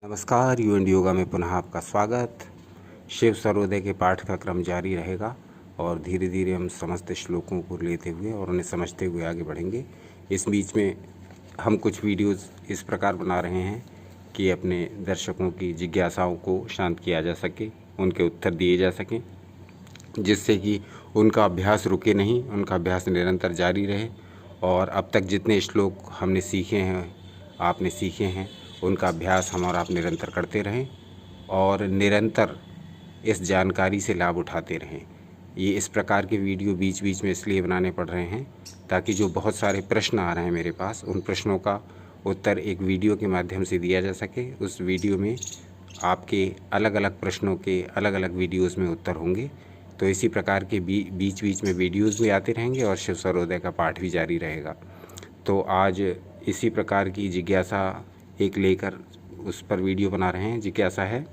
नमस्कार, you and yoga में पुनः आपका स्वागत। शिव सर्वोदय के पाठ का क्रम जारी रहेगा और धीरे धीरे हम समस्त श्लोकों को लेते हुए और उन्हें समझते हुए आगे बढ़ेंगे। इस बीच में हम कुछ वीडियोस इस प्रकार बना रहे हैं कि अपने दर्शकों की जिज्ञासाओं को शांत किया जा सके, उनके उत्तर दिए जा सकें, जिससे कि उनका अभ्यास रुके नहीं, उनका अभ्यास निरंतर जारी रहे और अब तक जितने श्लोक हमने सीखे हैं, आपने सीखे हैं, उनका अभ्यास हम और आप निरंतर करते रहें और निरंतर इस जानकारी से लाभ उठाते रहें। ये इस प्रकार के वीडियो बीच बीच में इसलिए बनाने पड़ रहे हैं ताकि जो बहुत सारे प्रश्न आ रहे हैं मेरे पास, उन प्रश्नों का उत्तर एक वीडियो के माध्यम से दिया जा सके। उस वीडियो में आपके अलग अलग प्रश्नों के अलग अलग वीडियोज़ में उत्तर होंगे। तो इसी प्रकार के बीच बीच में वीडियोज़ भी आते रहेंगे और शिव सर्वोदय का पाठ भी जारी रहेगा। तो आज इसी प्रकार की जिज्ञासा एक लेकर उस पर वीडियो बना रहे हैं। जिज्ञासा है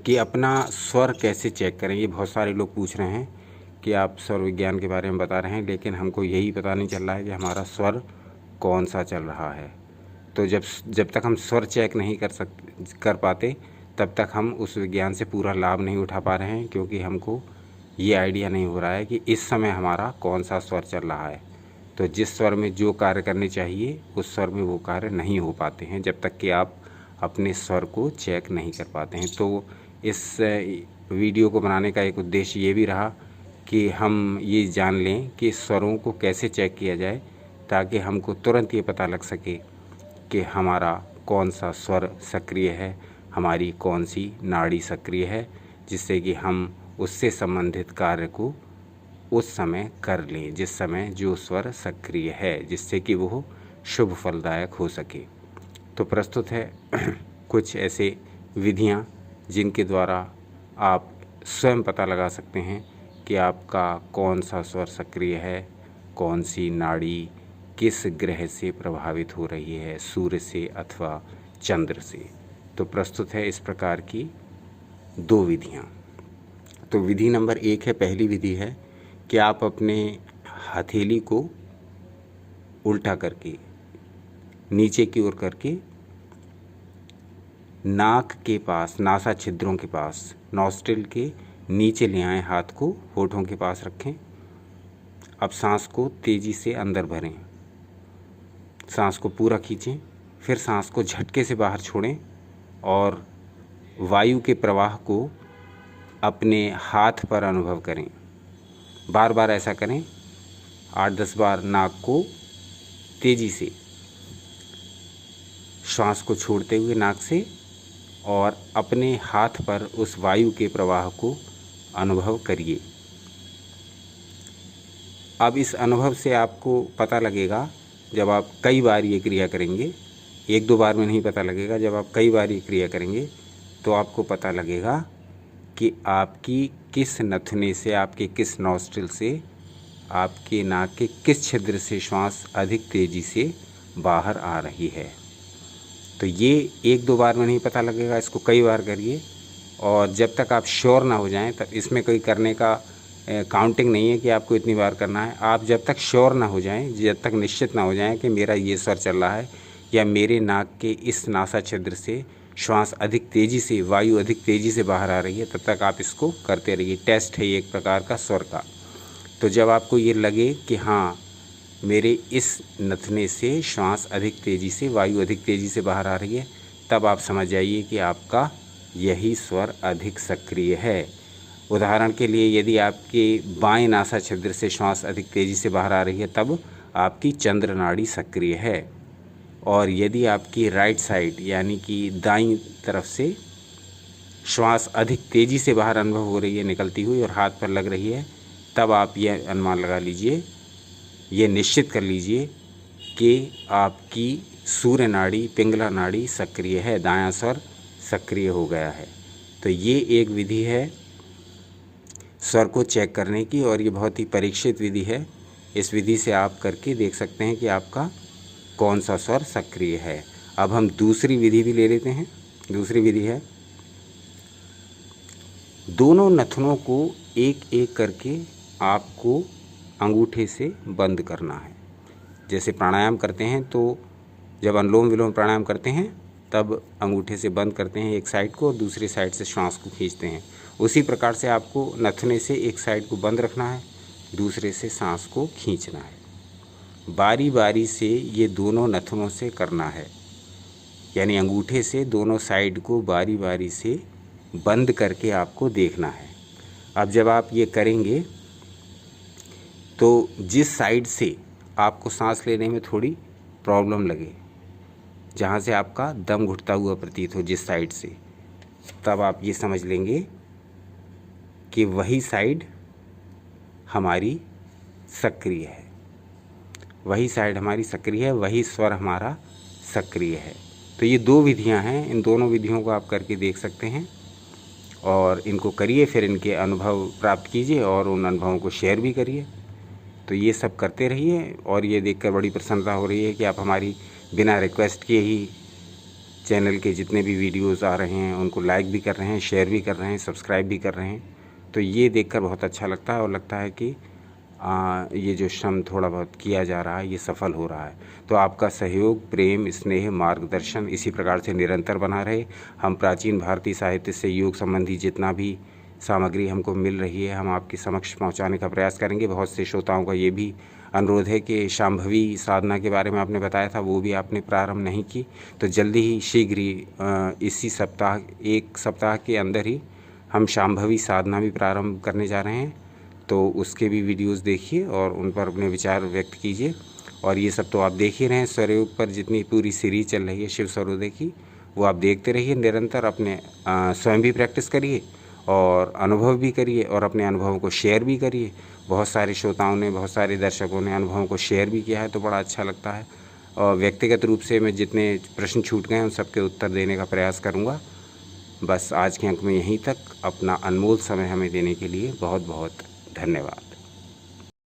कि अपना स्वर कैसे चेक करें। ये बहुत सारे लोग पूछ रहे हैं कि आप स्वर विज्ञान के बारे में बता रहे हैं, लेकिन हमको यही पता नहीं चल रहा है कि हमारा स्वर कौन सा चल रहा है। तो जब तक हम स्वर चेक नहीं कर पाते, तब तक हम उस विज्ञान से पूरा लाभ नहीं उठा पा रहे हैं, क्योंकि हमको ये आइडिया नहीं हो रहा है कि इस समय हमारा कौन सा स्वर चल रहा है। तो जिस स्वर में जो कार्य करने चाहिए उस स्वर में वो कार्य नहीं हो पाते हैं जब तक कि आप अपने स्वर को चेक नहीं कर पाते हैं। तो इस वीडियो को बनाने का एक उद्देश्य ये भी रहा कि हम ये जान लें कि स्वरों को कैसे चेक किया जाए, ताकि हमको तुरंत ये पता लग सके कि हमारा कौन सा स्वर सक्रिय है, हमारी कौन सी नाड़ी सक्रिय है, जिससे कि हम उससे संबंधित कार्य को उस समय कर लें जिस समय जो स्वर सक्रिय है, जिससे कि वो शुभ फलदायक हो सके। तो प्रस्तुत है कुछ ऐसे विधियां जिनके द्वारा आप स्वयं पता लगा सकते हैं कि आपका कौन सा स्वर सक्रिय है, कौन सी नाड़ी किस ग्रह से प्रभावित हो रही है, सूर्य से अथवा चंद्र से। तो प्रस्तुत है इस प्रकार की दो विधियां। तो विधि नंबर 1 है, पहली विधि है कि आप अपने हथेली को उल्टा करके नीचे की ओर करके नाक के पास, नासा छिद्रों के पास, नॉस्ट्रिल के नीचे ले आएं, हाथ को होठों के पास रखें। अब सांस को तेज़ी से अंदर भरें, सांस को पूरा खींचें, फिर सांस को झटके से बाहर छोड़ें और वायु के प्रवाह को अपने हाथ पर अनुभव करें। बार बार ऐसा करें, 8-10 बार नाक को तेज़ी से श्वास को छोड़ते हुए नाक से और अपने हाथ पर उस वायु के प्रवाह को अनुभव करिए। अब इस अनुभव से आपको पता लगेगा, जब आप कई बार ये क्रिया करेंगे, 1-2 बार में नहीं पता लगेगा, जब आप कई बार ये क्रिया करेंगे तो आपको पता लगेगा कि आपकी किस नथुने से, आपके किस नॉस्ट्रिल से, आपके नाक के किस छिद्र से श्वास अधिक तेज़ी से बाहर आ रही है। तो ये 1-2 बार में नहीं पता लगेगा, इसको कई बार करिए और जब तक आप श्योर ना हो जाएं, तब इसमें कोई करने का काउंटिंग नहीं है कि आपको इतनी बार करना है। आप जब तक श्योर ना हो जाएं, जब तक निश्चित ना हो जाएं कि मेरा ये स्वर चल रहा है या मेरे नाक के इस नासा छिद्र से श्वास अधिक तेज़ी से, वायु अधिक तेज़ी से बाहर आ रही है, तब तक आप इसको करते रहिए। टेस्ट है ये एक प्रकार का स्वर का। तो जब आपको ये लगे कि हाँ, मेरे इस नथने से श्वास अधिक तेज़ी से, वायु अधिक तेज़ी से बाहर आ रही है, तब आप समझ जाइए कि आपका यही स्वर अधिक सक्रिय है। उदाहरण के लिए, यदि आपके बाएं नासा छिद्र से श्वास अधिक तेज़ी से बाहर आ रही है, तब आपकी चंद्र नाड़ी सक्रिय है। और यदि आपकी राइट साइड यानी कि दाईं तरफ से श्वास अधिक तेज़ी से बाहर अनुभव हो रही है निकलती हुई और हाथ पर लग रही है, तब आप ये अनुमान लगा लीजिए, ये निश्चित कर लीजिए कि आपकी सूर्य नाड़ी, पिंगला नाड़ी सक्रिय है, दायां स्वर सक्रिय हो गया है। तो ये एक विधि है स्वर को चेक करने की और ये बहुत ही परीक्षित विधि है। इस विधि से आप करके देख सकते हैं कि आपका कौन सा स्वर सक्रिय है। अब हम दूसरी विधि भी ले लेते हैं। दूसरी विधि है, दोनों नथनों को एक एक करके आपको अंगूठे से बंद करना है। जैसे प्राणायाम करते हैं, तो जब अनुलोम विलोम प्राणायाम करते हैं तब अंगूठे से बंद करते हैं एक साइड को और दूसरी साइड से श्वास को खींचते हैं। उसी प्रकार से आपको नथने से एक साइड को बंद रखना है, दूसरे से सांस को खींचना है। बारी बारी से ये दोनों नथनों से करना है, यानी अंगूठे से दोनों साइड को बारी बारी से बंद करके आपको देखना है। अब जब आप ये करेंगे तो जिस साइड से आपको सांस लेने में थोड़ी प्रॉब्लम लगे, जहाँ से आपका दम घुटता हुआ प्रतीत हो जिस साइड से, तब आप ये समझ लेंगे कि वही साइड हमारी सक्रिय है, वही साइड हमारी सक्रिय है, वही स्वर हमारा सक्रिय है। तो ये दो विधियां हैं, इन दोनों विधियों को आप करके देख सकते हैं और इनको करिए, फिर इनके अनुभव प्राप्त कीजिए और उन अनुभवों को शेयर भी करिए। तो ये सब करते रहिए और ये देखकर बड़ी प्रसन्नता हो रही है कि आप हमारी बिना रिक्वेस्ट के ही चैनल के जितने भी वीडियोस आ रहे हैं उनको लाइक भी कर रहे हैं, शेयर भी कर रहे हैं, सब्सक्राइब भी कर रहे हैं। तो ये देखकर बहुत अच्छा लगता है और लगता है कि ये जो श्रम थोड़ा बहुत किया जा रहा है ये सफल हो रहा है। तो आपका सहयोग, प्रेम, स्नेह, मार्गदर्शन इसी प्रकार से निरंतर बना रहे। हम प्राचीन भारतीय साहित्य से योग संबंधी जितना भी सामग्री हमको मिल रही है हम आपके समक्ष पहुंचाने का प्रयास करेंगे। बहुत से श्रोताओं का ये भी अनुरोध है कि शांभवी साधना के बारे में आपने बताया था, वो भी आपने प्रारंभ नहीं की, तो जल्दी ही शीघ्र ही इसी सप्ताह, एक सप्ताह के अंदर ही हम शांभवी साधना भी प्रारंभ करने जा रहे हैं। तो उसके भी वीडियोस देखिए और उन पर अपने विचार व्यक्त कीजिए। और ये सब तो आप देख ही रहे हैं, स्वरयोग पर जितनी पूरी सीरीज चल रही है शिव सर्वोदय की, वो आप देखते रहिए निरंतर। अपने स्वयं भी प्रैक्टिस करिए और अनुभव भी करिए और अपने अनुभवों को शेयर भी करिए। बहुत सारे श्रोताओं ने, बहुत सारे दर्शकों ने अनुभवों को शेयर भी किया है, तो बड़ा अच्छा लगता है। और व्यक्तिगत रूप से मैं जितने प्रश्न छूट गए उन सबके उत्तर देने का प्रयास करूँगा। बस आज के अंक में यहीं तक। अपना अनमोल समय हमें देने के लिए बहुत बहुत धन्यवाद।